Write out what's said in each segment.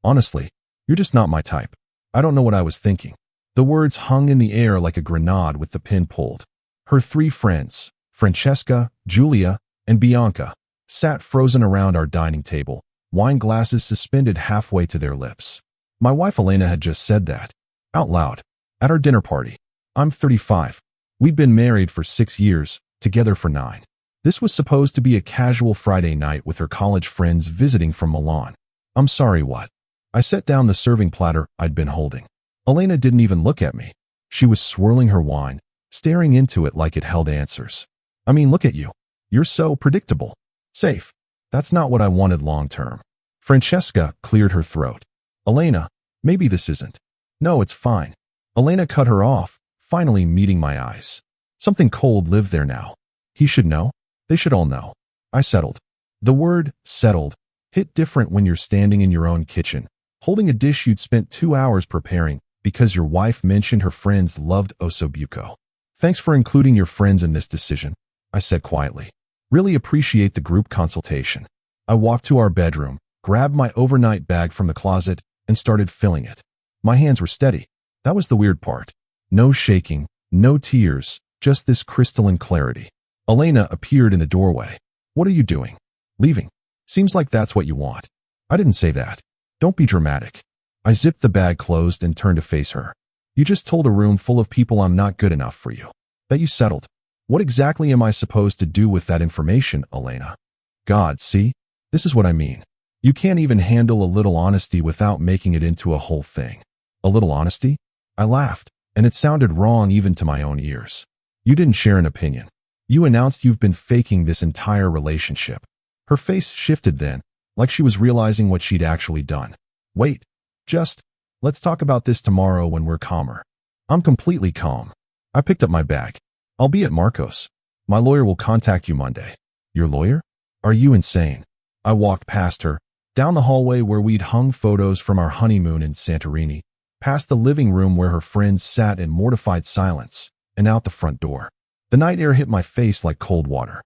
Honestly, you're just not my type. I don't know what I was thinking. The words hung in the air like a grenade with the pin pulled. Her three friends, Francesca, Julia, and Bianca, sat frozen around our dining table, wine glasses suspended halfway to their lips. My wife Elena had just said that, out loud, at our dinner party. I'm 35. We'd been married for 6 years, together for 9. This was supposed to be a casual Friday night with her college friends visiting from Milan. I'm sorry, what? I set down the serving platter I'd been holding. Elena didn't even look at me. She was swirling her wine, staring into it like it held answers. I mean, look at you. You're so predictable. Safe. That's not what I wanted long term. Francesca cleared her throat. Elena, maybe this isn't. No, it's fine. Elena cut her off, finally meeting my eyes. Something cold lived there now. He should know. They should all know. I settled. The word, settled, hit different when you're standing in your own kitchen, holding a dish you'd spent 2 hours preparing because your wife mentioned her friends loved ossobuco. Thanks for including your friends in this decision, I said quietly. Really appreciate the group consultation. I walked to our bedroom, grabbed my overnight bag from the closet, and started filling it. My hands were steady. That was the weird part. No shaking, no tears, just this crystalline clarity. Elena appeared in the doorway. What are you doing? Leaving. Seems like that's what you want. I didn't say that. Don't be dramatic. I zipped the bag closed and turned to face her. You just told a room full of people I'm not good enough for you. That you settled. What exactly am I supposed to do with that information, Elena? God, see? This is what I mean. You can't even handle a little honesty without making it into a whole thing. A little honesty? I laughed, and it sounded wrong even to my own ears. You didn't share an opinion. You announced you've been faking this entire relationship. Her face shifted then, like she was realizing what she'd actually done. Wait, let's talk about this tomorrow when we're calmer. I'm completely calm. I picked up my bag. I'll be at Marco's. My lawyer will contact you Monday. Your lawyer? Are you insane? I walked past her, down the hallway where we'd hung photos from our honeymoon in Santorini, past the living room where her friends sat in mortified silence, and out the front door. The night air hit my face like cold water.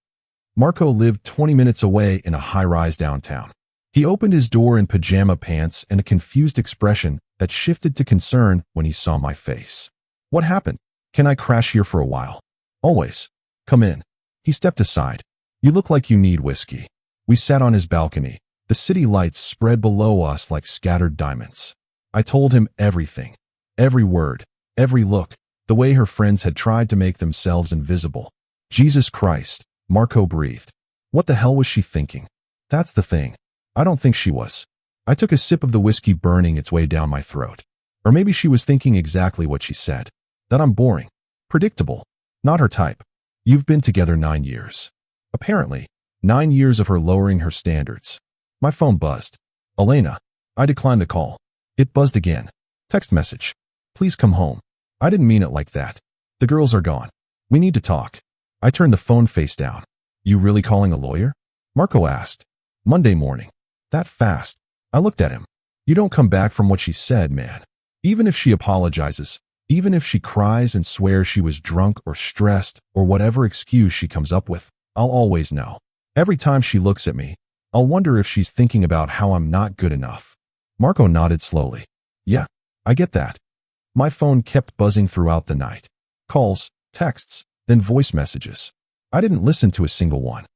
Marco lived 20 minutes away in a high-rise downtown. He opened his door in pajama pants and a confused expression that shifted to concern when he saw my face. What happened? Can I crash here for a while? Always. Come in. He stepped aside. You look like you need whiskey. We sat on his balcony. The city lights spread below us like scattered diamonds. I told him everything. Every word. Every look. The way her friends had tried to make themselves invisible. Jesus Christ, Marco breathed. What the hell was she thinking? That's the thing. I don't think she was. I took a sip of the whiskey burning its way down my throat. Or maybe she was thinking exactly what she said. That I'm boring. Predictable. Not her type. You've been together 9 years. Apparently, 9 years of her lowering her standards. My phone buzzed. Elena. I declined the call. It buzzed again. Text message. Please come home. I didn't mean it like that. The girls are gone. We need to talk. I turned the phone face down. You really calling a lawyer? Marco asked. Monday morning. That fast. I looked at him. You don't come back from what she said, man. Even if she apologizes, even if she cries and swears she was drunk or stressed or whatever excuse she comes up with, I'll always know. Every time she looks at me, I'll wonder if she's thinking about how I'm not good enough. Marco nodded slowly. Yeah, I get that. My phone kept buzzing throughout the night. Calls, texts, then voice messages. I didn't listen to a single one.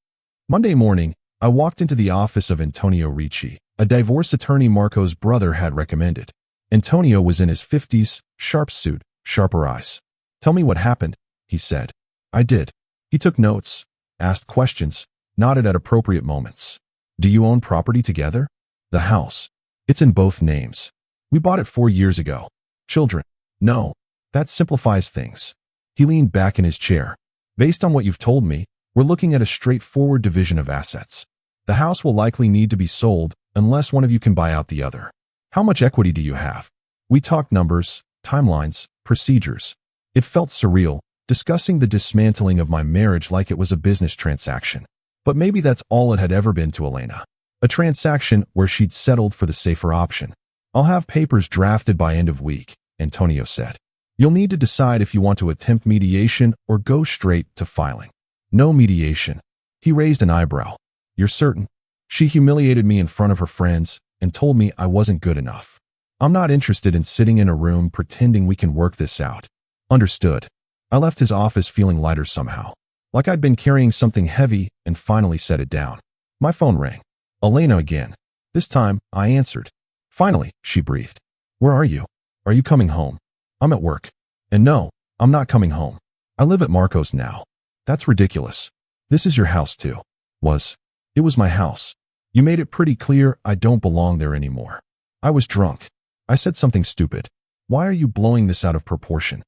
Monday morning, I walked into the office of Antonio Ricci, a divorce attorney Marco's brother had recommended. Antonio was in his 50s, sharp suit, sharper eyes. Tell me what happened, he said. I did. He took notes, asked questions, nodded at appropriate moments. Do you own property together? The house. It's in both names. We bought it 4 years ago. Children? No. That simplifies things. He leaned back in his chair. Based on what you've told me, we're looking at a straightforward division of assets. The house will likely need to be sold unless one of you can buy out the other. How much equity do you have? We talked numbers, timelines, procedures. It felt surreal, discussing the dismantling of my marriage like it was a business transaction. But maybe that's all it had ever been to Elena. A transaction where she'd settled for the safer option. I'll have papers drafted by end of week, Antonio said. You'll need to decide if you want to attempt mediation or go straight to filing. No mediation. He raised an eyebrow. You're certain? She humiliated me in front of her friends, and told me I wasn't good enough. I'm not interested in sitting in a room pretending we can work this out. Understood. I left his office feeling lighter somehow, like I'd been carrying something heavy and finally set it down. My phone rang. Elena again. This time, I answered. Finally, she breathed. Where are you? Are you coming home? I'm at work. And no, I'm not coming home. I live at Marco's now. That's ridiculous. This is your house too. It was my house. You made it pretty clear I don't belong there anymore. I was drunk. I said something stupid. Why are you blowing this out of proportion?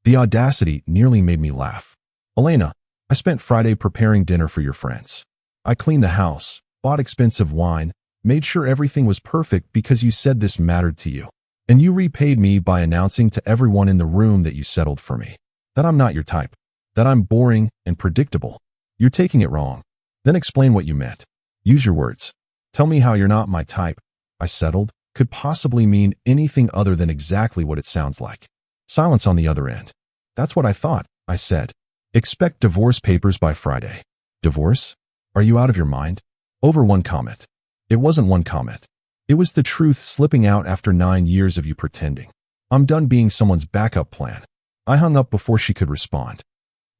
The audacity nearly made me laugh. Elena, I spent Friday preparing dinner for your friends. I cleaned the house, bought expensive wine, made sure everything was perfect because you said this mattered to you. And you repaid me by announcing to everyone in the room that you settled for me. That I'm not your type. That I'm boring and predictable. You're taking it wrong. Then explain what you meant. Use your words. Tell me how you're not my type. I settled could possibly mean anything other than exactly what it sounds like. Silence on the other end. That's what I thought, I said. Expect divorce papers by Friday. Divorce? Are you out of your mind? Over one comment. It wasn't one comment. It was the truth slipping out after 9 years of you pretending. I'm done being someone's backup plan. I hung up before she could respond.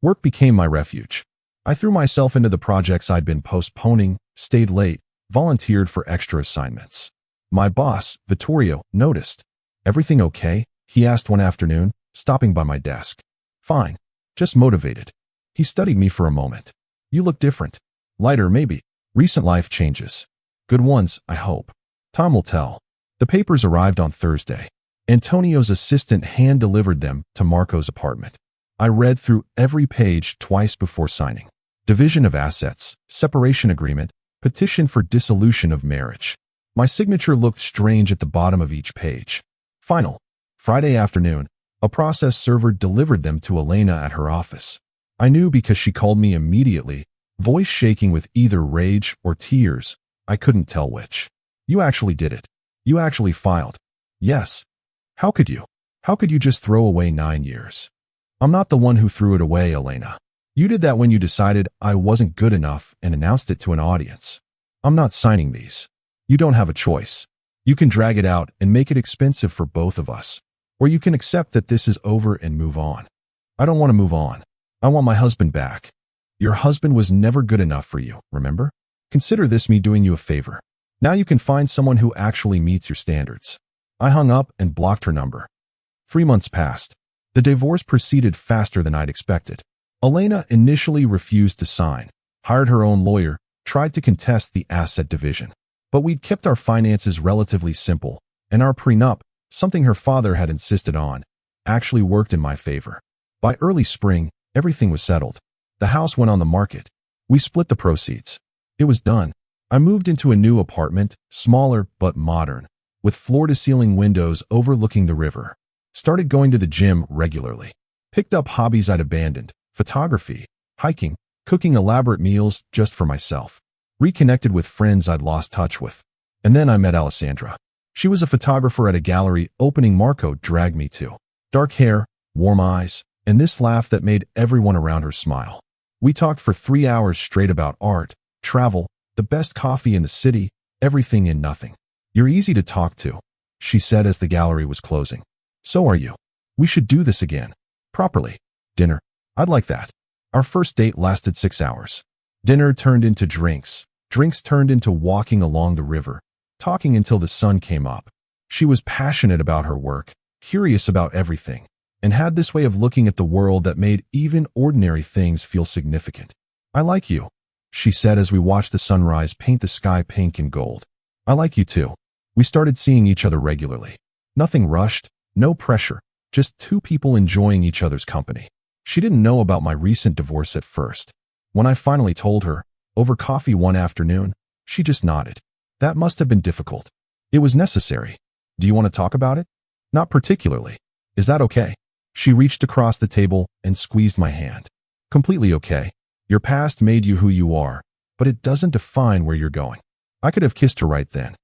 Work became my refuge. I threw myself into the projects I'd been postponing, stayed late, volunteered for extra assignments. My boss, Vittorio, noticed. Everything okay? He asked one afternoon, stopping by my desk. Fine. Just motivated. He studied me for a moment. You look different. Lighter, maybe. Recent life changes. Good ones, I hope. Time will tell. The papers arrived on Thursday. Antonio's assistant hand-delivered them to Marco's apartment. I read through every page twice before signing. Division of assets, separation agreement, petition for dissolution of marriage. My signature looked strange at the bottom of each page. Final. Friday afternoon, a process server delivered them to Elena at her office. I knew because she called me immediately, voice shaking with either rage or tears. I couldn't tell which. You actually did it. You actually filed. Yes. How could you? How could you just throw away 9 years? I'm not the one who threw it away, Elena. You did that when you decided I wasn't good enough and announced it to an audience. I'm not signing these. You don't have a choice. You can drag it out and make it expensive for both of us. Or you can accept that this is over and move on. I don't want to move on. I want my husband back. Your husband was never good enough for you, remember? Consider this me doing you a favor. Now you can find someone who actually meets your standards. I hung up and blocked her number. 3 months passed. The divorce proceeded faster than I'd expected. Elena initially refused to sign, hired her own lawyer, tried to contest the asset division. But we'd kept our finances relatively simple, and our prenup, something her father had insisted on, actually worked in my favor. By early spring, everything was settled. The house went on the market. We split the proceeds. It was done. I moved into a new apartment, smaller but modern, with floor-to-ceiling windows overlooking the river. Started going to the gym regularly. Picked up hobbies I'd abandoned, photography, hiking, cooking elaborate meals just for myself. Reconnected with friends I'd lost touch with. And then I met Alessandra. She was a photographer at a gallery opening Marco dragged me to. Dark hair, warm eyes, and this laugh that made everyone around her smile. We talked for 3 hours straight about art, travel, the best coffee in the city, everything and nothing. You're easy to talk to, she said as the gallery was closing. So are you. We should do this again. Properly. Dinner. I'd like that. Our first date lasted 6 hours. Dinner turned into drinks. Drinks turned into walking along the river, talking until the sun came up. She was passionate about her work, curious about everything, and had this way of looking at the world that made even ordinary things feel significant. I like you, she said as we watched the sunrise paint the sky pink and gold. I like you too. We started seeing each other regularly. Nothing rushed, no pressure, just two people enjoying each other's company. She didn't know about my recent divorce at first. When I finally told her, over coffee one afternoon, she just nodded. That must have been difficult. It was necessary. Do you want to talk about it? Not particularly. Is that okay? She reached across the table and squeezed my hand. Completely okay. Your past made you who you are, but it doesn't define where you're going. I could have kissed her right then.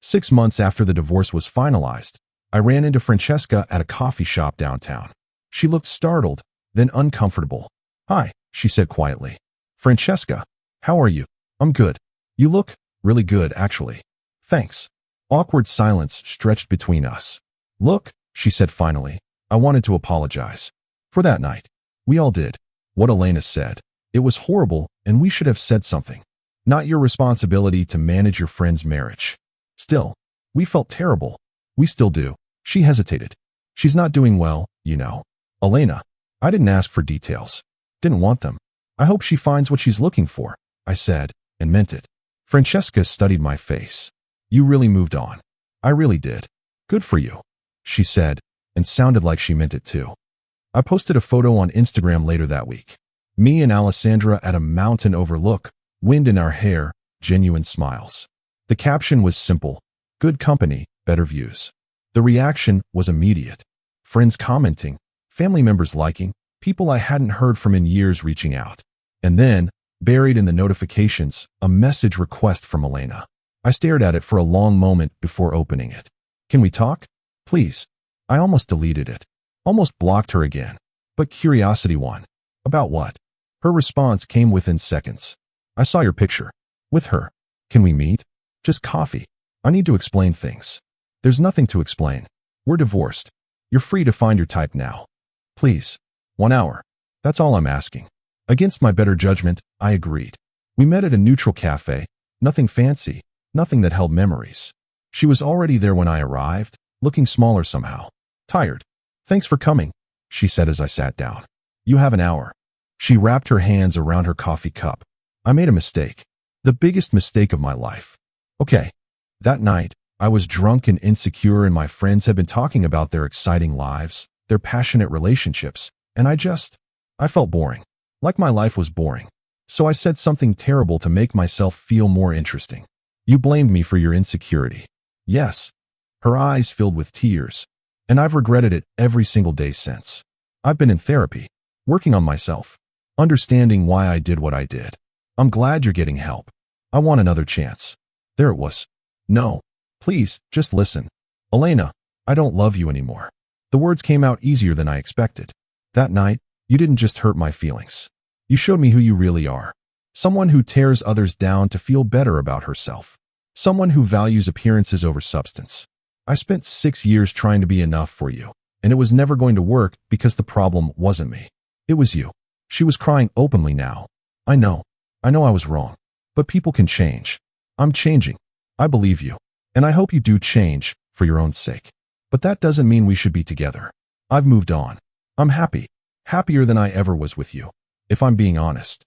6 months after the divorce was finalized, I ran into Francesca at a coffee shop downtown. She looked startled, then uncomfortable. Hi, she said quietly. Francesca, how are you? I'm good. You look really good, actually. Thanks. Awkward silence stretched between us. Look, she said finally, I wanted to apologize. For that night. We all did. What Elena said. It was horrible, and we should have said something. Not your responsibility to manage your friend's marriage. Still, we felt terrible. We still do. She hesitated. She's not doing well, you know. Elena, I didn't ask for details. Didn't want them. I hope she finds what she's looking for, I said, and meant it. Francesca studied my face. You really moved on. I really did. Good for you, she said, and sounded like she meant it too. I posted a photo on Instagram later that week. Me and Alessandra at a mountain overlook, wind in our hair, genuine smiles. The caption was simple. Good company, better views. The reaction was immediate. Friends commenting, family members liking, people I hadn't heard from in years reaching out. And then, buried in the notifications, a message request from Elena. I stared at it for a long moment before opening it. Can we talk? Please. I almost deleted it. Almost blocked her again. But curiosity won. About what? Her response came within seconds. I saw your picture. With her. Can we meet? Just coffee. I need to explain things. There's nothing to explain. We're divorced. You're free to find your type now. Please. 1 hour. That's all I'm asking. Against my better judgment, I agreed. We met at a neutral cafe. Nothing fancy. Nothing that held memories. She was already there when I arrived, looking smaller somehow. Tired. Thanks for coming, she said as I sat down. You have an hour. She wrapped her hands around her coffee cup. I made a mistake. The biggest mistake of my life. Okay. That night, I was drunk and insecure and my friends had been talking about their exciting lives, their passionate relationships, and I felt boring. Like my life was boring. So I said something terrible to make myself feel more interesting. You blamed me for your insecurity. Yes. Her eyes filled with tears. And I've regretted it every single day since. I've been in therapy, working on myself, understanding why I did what I did. I'm glad you're getting help. I want another chance. There it was. No. Please, just listen. Elena, I don't love you anymore. The words came out easier than I expected. That night, you didn't just hurt my feelings. You showed me who you really are. Someone who tears others down to feel better about herself. Someone who values appearances over substance. I spent 6 years trying to be enough for you, and it was never going to work because the problem wasn't me. It was you. She was crying openly now. I know I was wrong. But people can change. I'm changing. I believe you. And I hope you do change, for your own sake. But that doesn't mean we should be together. I've moved on. I'm happy. Happier than I ever was with you. If I'm being honest.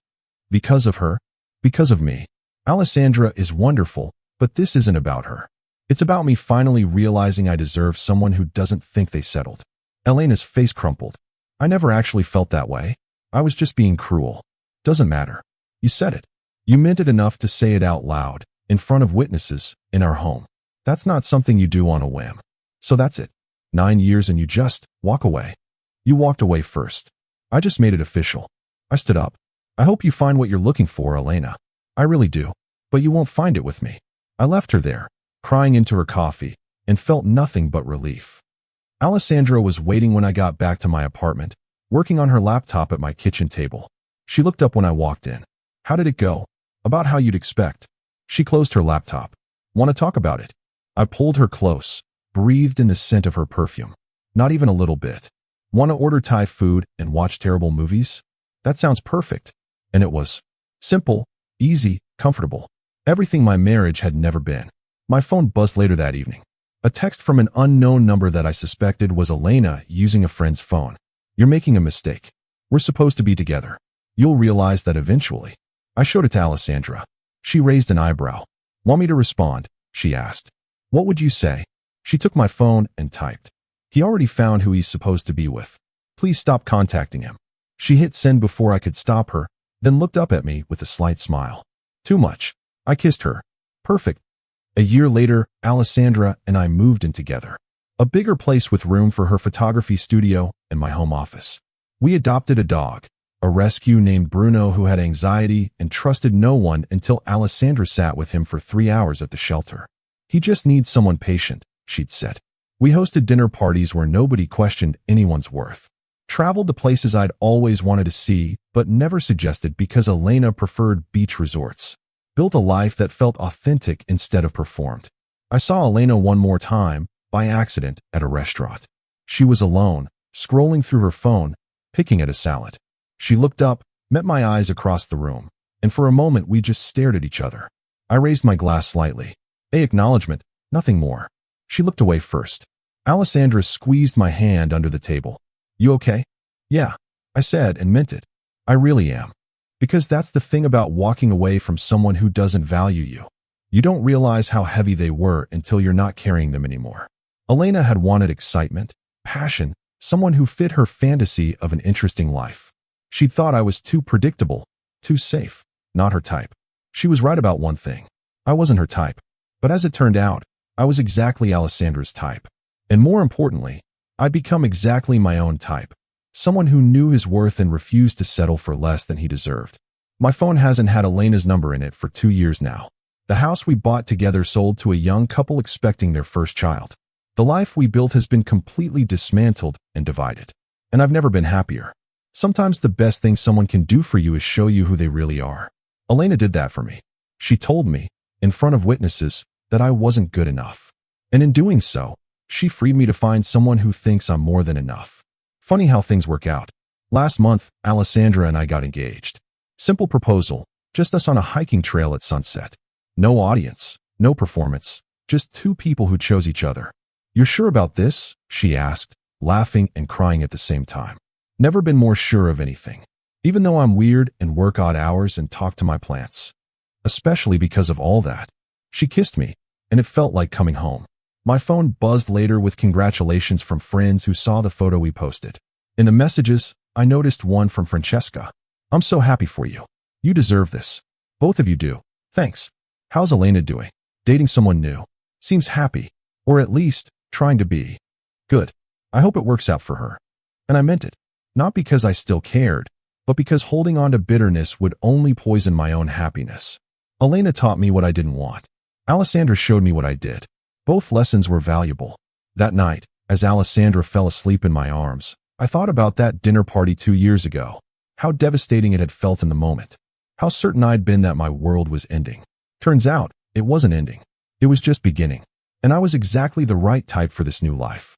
Because of her. Because of me. Alessandra is wonderful, but this isn't about her. It's about me finally realizing I deserve someone who doesn't think they settled. Elena's face crumpled. I never actually felt that way. I was just being cruel. Doesn't matter. You said it. You meant it enough to say it out loud, in front of witnesses, in our home. That's not something you do on a whim. So that's it. 9 years and you just walk away. You walked away first. I just made it official. I stood up. I hope you find what you're looking for, Elena. I really do. But you won't find it with me. I left her there, crying into her coffee, and felt nothing but relief. Alessandra was waiting when I got back to my apartment, working on her laptop at my kitchen table. She looked up when I walked in. How did it go? About how you'd expect. She closed her laptop. Want to talk about it? I pulled her close, breathed in the scent of her perfume. Not even a little bit. Want to order Thai food and watch terrible movies? That sounds perfect. And it was. Simple, easy, comfortable. Everything my marriage had never been. My phone buzzed later that evening. A text from an unknown number that I suspected was Elena using a friend's phone. You're making a mistake. We're supposed to be together. You'll realize that eventually. I showed it to Alessandra. She raised an eyebrow. Want me to respond? She asked. What would you say? She took my phone and typed. He already found who he's supposed to be with. Please stop contacting him. She hit send before I could stop her, then looked up at me with a slight smile. Too much. I kissed her. Perfect. A year later, Alessandra and I moved in together. A bigger place with room for her photography studio and my home office. We adopted a dog, a rescue named Bruno who had anxiety and trusted no one until Alessandra sat with him for 3 hours at the shelter. He just needs someone patient, she'd said. We hosted dinner parties where nobody questioned anyone's worth. Traveled to places I'd always wanted to see, but never suggested because Elena preferred beach resorts. Built a life that felt authentic instead of performed. I saw Elena one more time, by accident, at a restaurant. She was alone, scrolling through her phone, picking at a salad. She looked up, met my eyes across the room, and for a moment we just stared at each other. I raised my glass slightly. Acknowledgement, nothing more. She looked away first. Alessandra squeezed my hand under the table. You okay? Yeah, I said and meant it. I really am. Because that's the thing about walking away from someone who doesn't value you. You don't realize how heavy they were until you're not carrying them anymore. Elena had wanted excitement, passion, someone who fit her fantasy of an interesting life. She'd thought I was too predictable, too safe, not her type. She was right about one thing. I wasn't her type. But as it turned out, I was exactly Alessandra's type. And more importantly, I'd become exactly my own type. Someone who knew his worth and refused to settle for less than he deserved. My phone hasn't had Elena's number in it for 2 years now. The house we bought together sold to a young couple expecting their first child. The life we built has been completely dismantled and divided. And I've never been happier. Sometimes the best thing someone can do for you is show you who they really are. Elena did that for me. She told me, in front of witnesses, that I wasn't good enough. And in doing so, she freed me to find someone who thinks I'm more than enough. Funny how things work out. Last month, Alessandra and I got engaged. Simple proposal, just us on a hiking trail at sunset. No audience, no performance, just 2 people who chose each other. You're sure about this? She asked, laughing and crying at the same time. Never been more sure of anything. Even though I'm weird and work odd hours and talk to my plants. Especially because of all that. She kissed me, and it felt like coming home. My phone buzzed later with congratulations from friends who saw the photo we posted. In the messages, I noticed one from Francesca. I'm so happy for you. You deserve this. Both of you do. Thanks. How's Elena doing? Dating someone new. Seems happy. Or at least, trying to be. Good. I hope it works out for her. And I meant it. Not because I still cared, but because holding on to bitterness would only poison my own happiness. Elena taught me what I didn't want. Alessandra showed me what I did. Both lessons were valuable. That night, as Alessandra fell asleep in my arms, I thought about that dinner party 2 years ago. How devastating it had felt in the moment. How certain I'd been that my world was ending. Turns out, it wasn't ending. It was just beginning. And I was exactly the right type for this new life.